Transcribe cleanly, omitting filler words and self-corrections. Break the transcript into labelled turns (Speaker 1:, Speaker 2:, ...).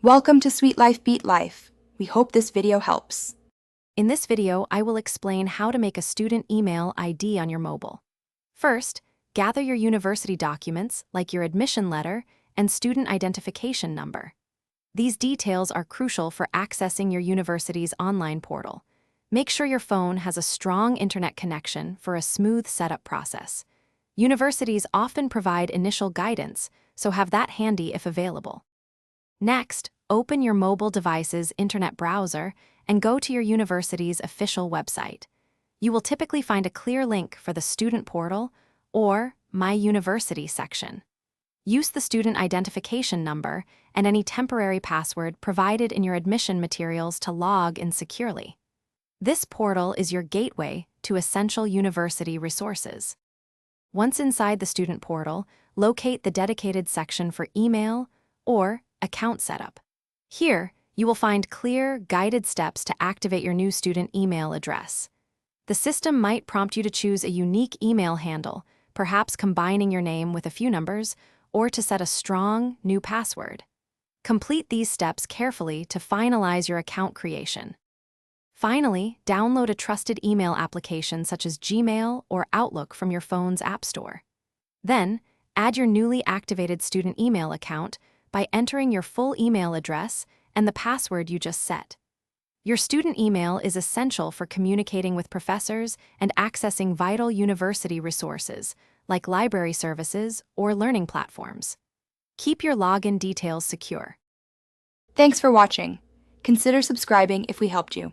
Speaker 1: Welcome to Sweet Life Beat Life. We hope this video helps.
Speaker 2: In this video, I will explain how to make a student email ID on your mobile. First, gather your university documents like your admission letter and student identification number. These details are crucial for accessing your university's online portal. Make sure your phone has a strong internet connection for a smooth setup process. Universities often provide initial guidance, so have that handy if available. Next, open your mobile device's internet browser and go to your university's official website. You will typically find a clear link for the student portal or My University section. Use the student identification number and any temporary password provided in your admission materials to log in securely. This portal is your gateway to essential university resources. Once inside the student portal, locate the dedicated section for email or account setup. Here, you will find clear, guided steps to activate your new student email address. The system might prompt you to choose a unique email handle, perhaps combining your name with a few numbers, or to set a strong, new password. Complete these steps carefully to finalize your account creation. Finally, download a trusted email application such as Gmail or Outlook from your phone's App Store. Then, add your newly activated student email account by entering your full email address and the password you just set. Your student email is essential for communicating with professors and accessing vital university resources, like library services or learning platforms. Keep your login details secure.
Speaker 1: Thanks for watching. Consider subscribing if we helped you.